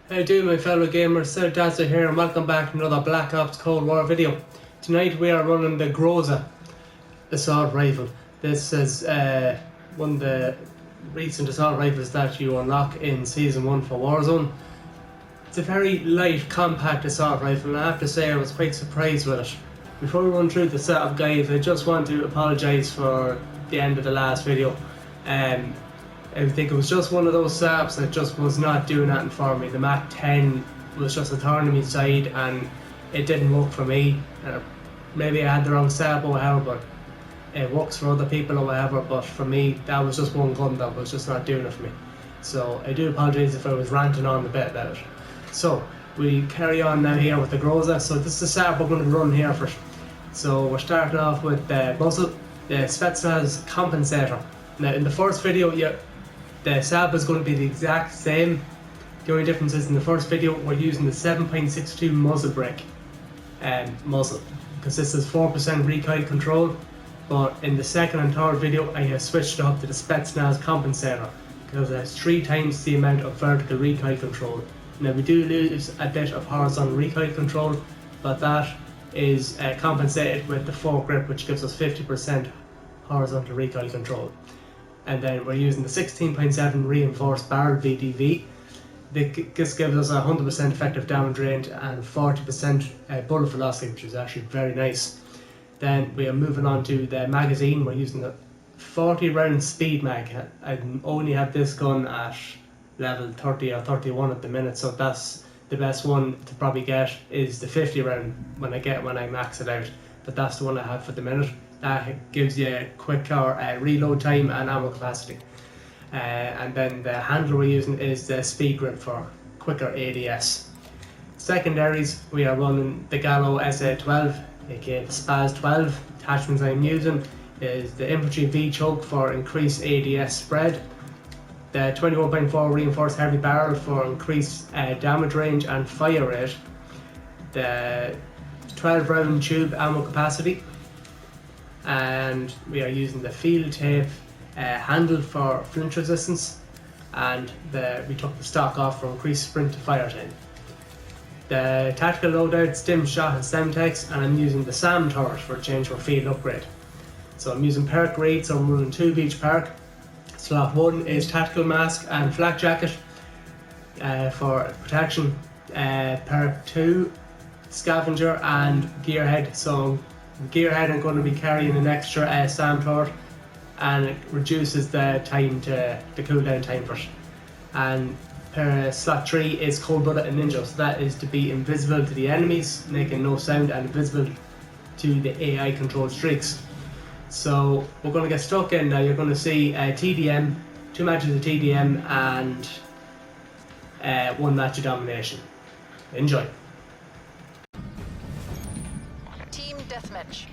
How do my fellow gamers, Sir here and welcome back to another Black Ops Cold War video. Tonight we are running the Groza Assault Rifle. This is one of the recent assault rifles that you unlock in Season 1 for Warzone. It's a very light, compact assault rifle, and I have to say I was quite surprised with it. Before we run through the setup, guys, I just want to apologise for the end of the last video. I think it was just one of those setups that just was not doing anything for me. The Mach 10 was just a thorn in my side and it didn't work for me. Maybe I had the wrong setup or whatever, but it works for other people or whatever, but for me that was just one gun that was just not doing it for me. So I do apologise if I was ranting on a bit about it. So we carry on now here with the Groza. So this is the setup we're going to run here first. So we're starting off with the muzzle, the Festive compensator. Now in the first video, the setup is going to be the exact same. The only difference is in the first video we're using the 7.62 muzzle brake muzzle, because this is 4% recoil control. But in the second and third video I have switched up to the Festive compensator because it has 3 times the amount of vertical recoil control. Now we do lose a bit of horizontal recoil control, but that is compensated with the fork grip, which gives us 50% horizontal recoil control. And then we're using the 16.7 reinforced barrel VDV. This gives us 100% effective damage range and 40% bullet velocity, which is actually very nice. Then we are moving on to the magazine. We're using the 40 round speed mag. I only have this gun at level 30 or 31 at the minute, so that's the best one to probably get is the 50 round when I max it out. But that's the one I have for the minute. That gives you quicker reload time and ammo capacity. And then the handle we're using is the speed grip for quicker ADS. Secondaries, we are running the Gallo SA12, aka the Spaz 12. Attachments I'm using is the infantry V-choke for increased ADS spread, the 21.4 reinforced heavy barrel for increased damage range and fire rate, the 12 round tube ammo capacity, and we are using the field tape handle for flinch resistance, and we took the stock off for increased sprint to fire time. The tactical loadout, stim shot and semtex, and I'm using the SAM turret for a change for field upgrade. So I'm using perk grades, so I'm running 2 of each perk. Slot 1 is tactical mask and flak jacket for protection. Perk 2, scavenger and gearhead. So gearhead I'm going to be carrying an extra SAM turret, and it reduces the time the cooldown time for it. And slot 3 is cold blooded and ninja, so that is to be invisible to the enemies, making no sound, and invisible to the AI controlled streaks. So we're going to get stuck in now. You're going to see TDM, 2 matches of TDM and 1 match of domination. Enjoy. Team deathmatch.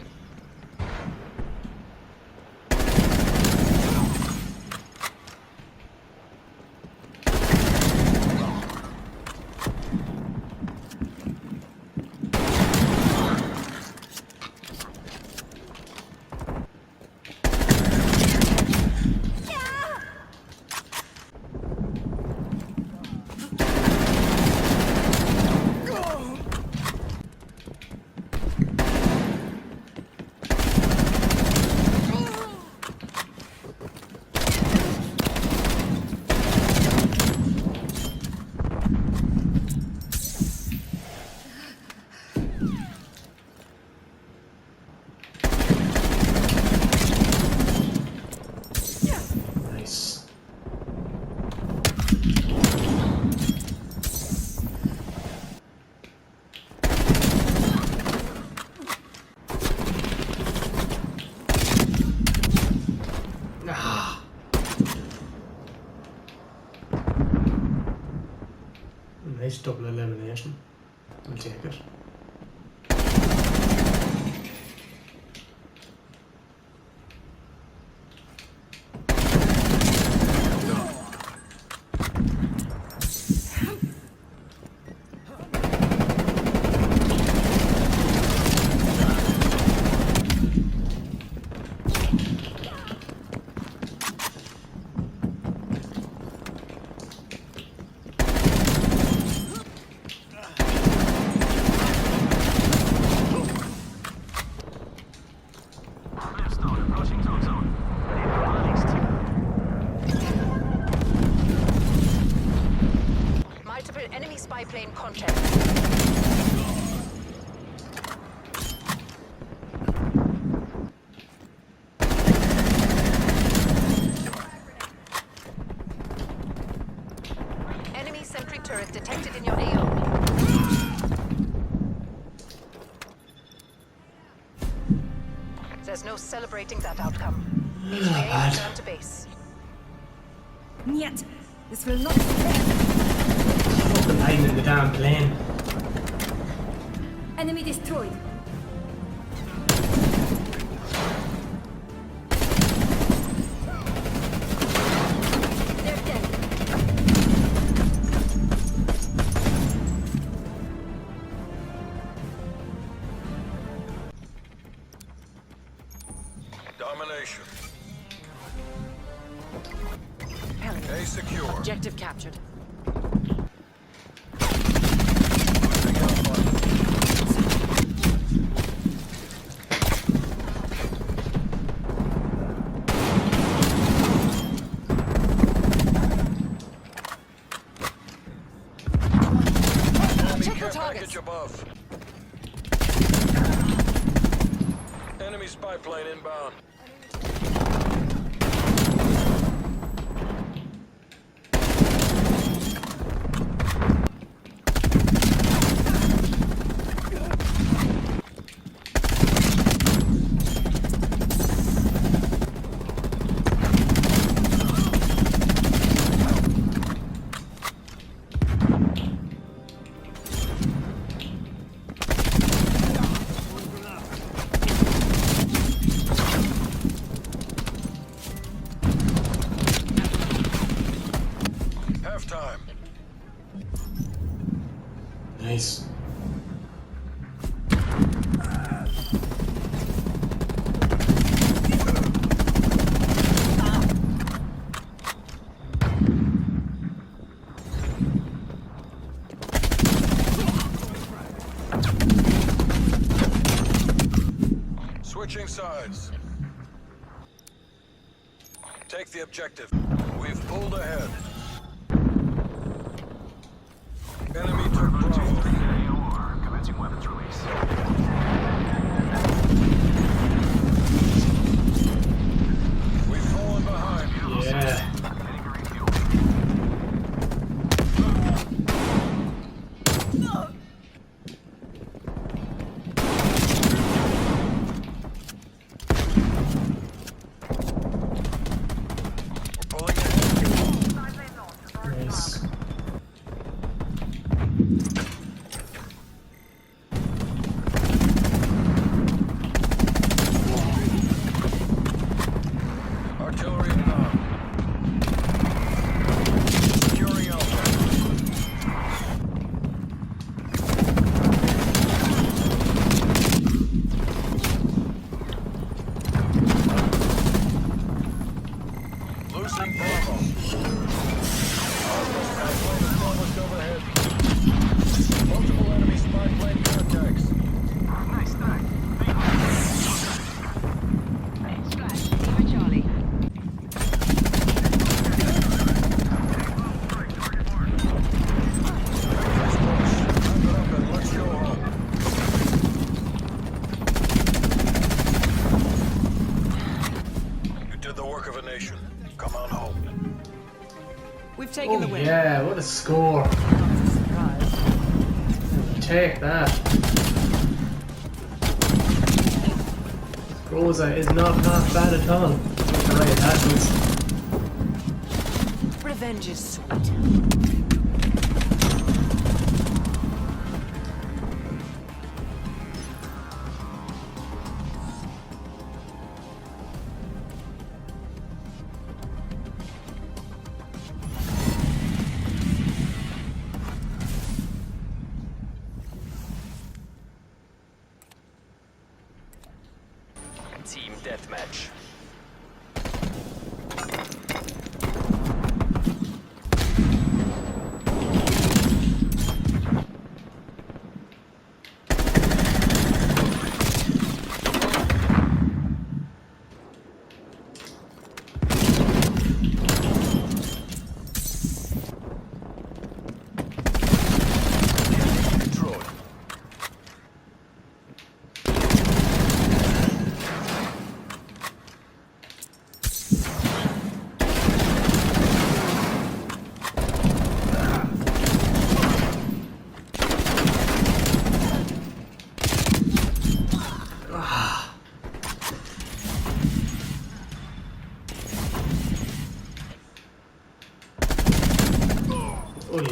Nice double elimination. We'll take it. Detected enemy spy plane contact. Enemy sentry turret detected in your AO. There's no celebrating that outcome. HVA return to base. Niet. This will not be fair. Fucking hiding in the damn plane. Enemy destroyed. They're dead. Domination. Hell, A secure. objective captured. Enemy Check your care targets. package above. Enemy spy plane inbound. Halftime. Nice. Switching sides. Take the objective. We've pulled ahead. Enemy took Bravo. Commencing weapons release. We've fallen behind. Yeah. We're pulling ahead. Nice. Artillery inbound. Securing Alpha. Losing Bravo. Hostile spy plane established overhead. Multiple enemy spy plane contacts. Nice try. Charlie. Nice push. Wrap it up and let's go home. You did the work of a nation. Come on home. We've taken the Oh win. yeah, what a score. Surprise. Take that. Groza is not half bad at all. With the right attachments. Revenge is sweet. Team deathmatch.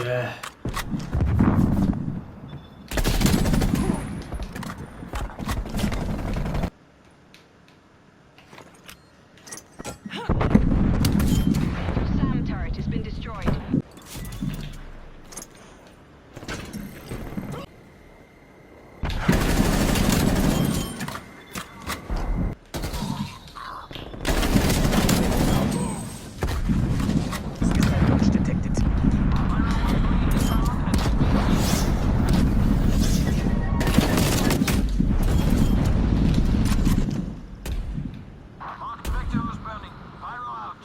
yeah. SAM turret has been destroyed. Launch detected. Marked vector is burning. Pyro out.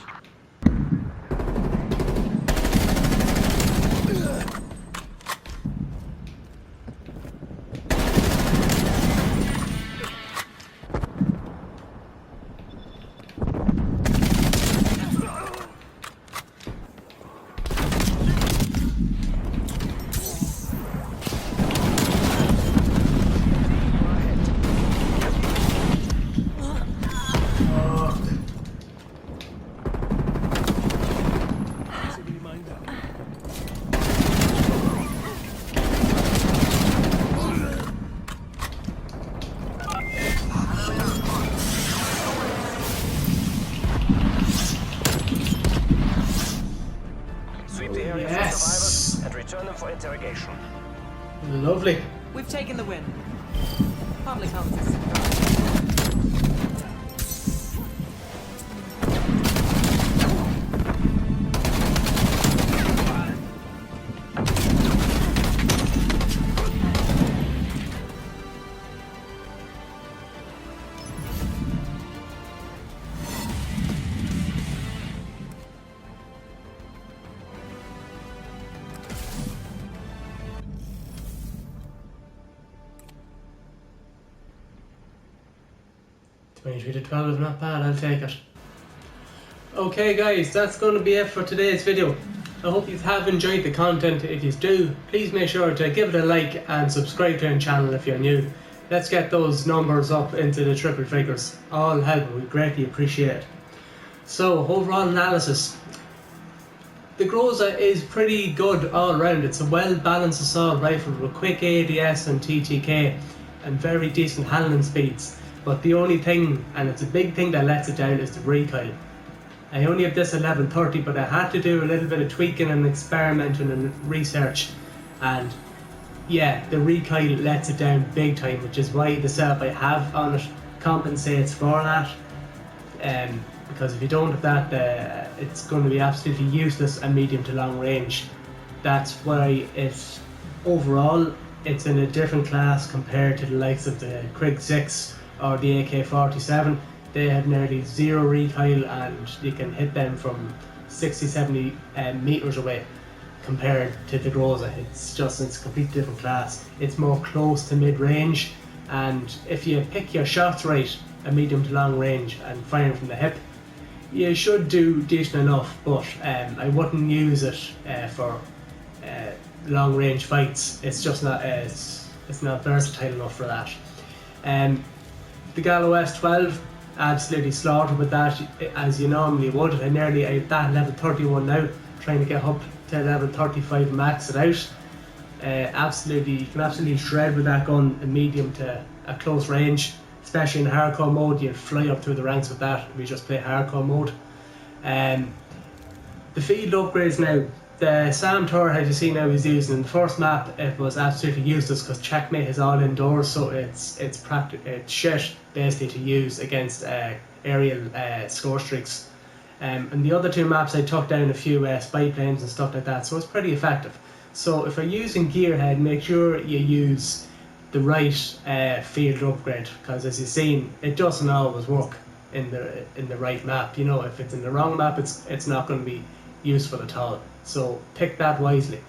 Sweep the area for Yes. survivors and return them for interrogation. Lovely. We've taken the win. Hardly counts as surprise. Twenty-three to 12 is not bad, I'll take it. Okay guys, that's going to be it for today's video. I hope you have enjoyed the content. If you do, please make sure to give it a like and subscribe to our channel if you're new. Let's get those numbers up into the triple figures. All help, we greatly appreciate it. So, overall analysis. The Groza is pretty good all round. It's a well balanced assault rifle with quick ADS and TTK and very decent handling speeds. But the only thing, and it's a big thing that lets it down, is the recoil. I only have this at level 30, but I had to do a little bit of tweaking and experimenting and research, and yeah, the recoil lets it down big time, which is why the setup I have on it compensates for that. Because if you don't have that, it's going to be absolutely useless at medium to long range. That's why it's overall it's in a different class compared to the likes of the Krig 6 or the AK-47. They have nearly zero recoil and you can hit them from 60-70 meters away compared to the Groza. It's a completely different class. It's more close to mid-range, and if you pick your shots right at medium to long range and firing from the hip, you should do decent enough, but I wouldn't use it for long range fights. It's just not it's not versatile enough for that. The Gallo SA12, absolutely slaughtered with that, as you normally would. I'm nearly at that level 31 now, trying to get up to level 35 and max it out. You can absolutely shred with that gun in medium to a close range, especially in hardcore mode. You'll fly up through the ranks with that if you just play hardcore mode. The field upgrades now. The SAM turret, as you see now, is using in the first map. It was absolutely useless because Checkmate is all indoors, so it's shit basically to use against aerial score streaks. And the other two maps I took down a few spy planes and stuff like that, so it's pretty effective. So if you're using Gearhead, make sure you use the right field upgrade, because as you've seen, it doesn't always work in the right map. You know, if it's in the wrong map, it's not going to be useful at all. So pick that wisely.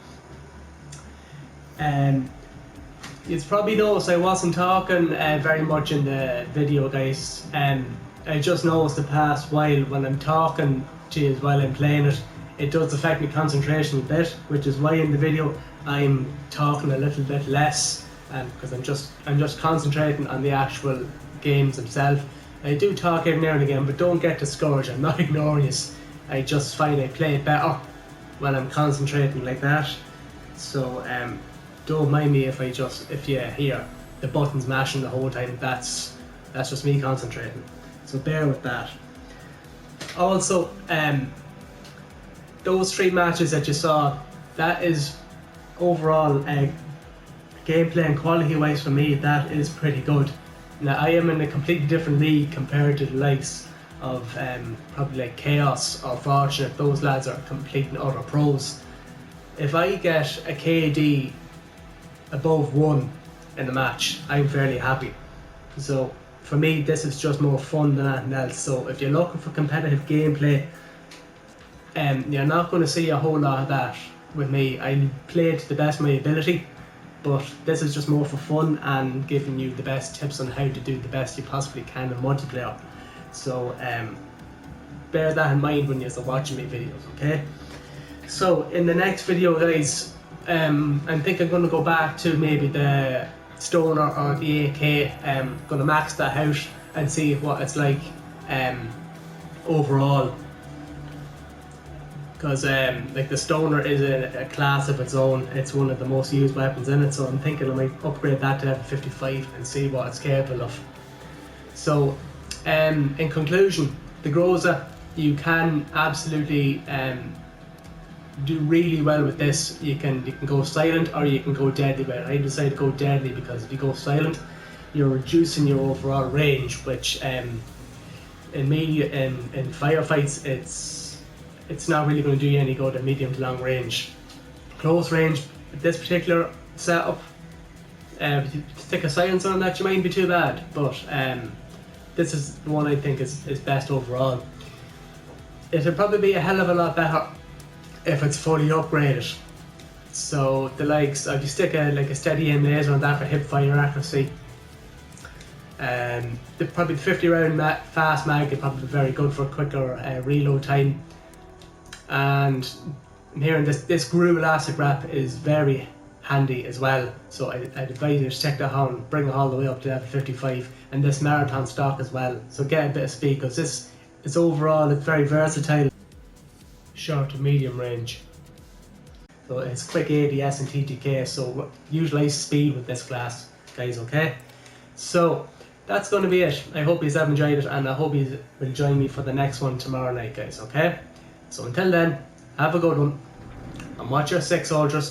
You've probably noticed I wasn't talking very much in the video, guys. I just noticed the past while when I'm talking to you while I'm playing it, it does affect my concentration a bit, which is why in the video I'm talking a little bit less, because I'm just concentrating on the actual games themselves. I do talk every now and again, but don't get discouraged. I'm not ignoring you. I just find I play better when I'm concentrating like that. So don't mind me if you hear the buttons mashing the whole time. That's just me concentrating. So bear with that. Also, those 3 matches that you saw, that is overall gameplay and quality wise for me, that is pretty good. Now I am in a completely different league compared to the likes of probably like Chaos or Fortunate. Those lads are complete and utter pros. If I get a KD above 1 in a match, I'm fairly happy. So for me, this is just more fun than anything else. So if you're looking for competitive gameplay, you're not going to see a whole lot of that with me. I play to the best of my ability, but this is just more for fun and giving you the best tips on how to do the best you possibly can in multiplayer. So bear that in mind when you're watching my videos, okay? So in the next video, guys, I think I'm going to go back to maybe the Stoner or the AK. Going to max that out and see what it's like overall. Because like the Stoner is a class of its own. It's one of the most used weapons in it, so I'm thinking I might upgrade that to level 55 and see what it's capable of. So in conclusion, the Groza, you can absolutely do really well with this. You can go silent or you can go deadly with it. I decided to go deadly because if you go silent, you're reducing your overall range, which in firefights it's not really going to do you any good at medium to long range. Close range, this particular setup, if you stick a silencer on that, you mightn't be too bad, but this is the one I think is best overall. It'll probably be a hell of a lot better if it's fully upgraded. So the likes, if you stick a steady aim laser on that for hip fire accuracy, probably the 50 round fast mag is probably very good for quicker reload time. And I'm hearing this Groza elastic wrap is very handy as well, so I'd advise you to check that on, bring it all the way up to level 55, and this marathon stock as well, so get a bit of speed, because this is overall, it's very versatile, short to medium range. So it's quick ADS and TTK, so utilize speed with this class, guys, okay? So that's going to be it. I hope you have enjoyed it, and I hope you will join me for the next one tomorrow night, guys, okay? So until then, have a good one, and watch your 6 soldiers.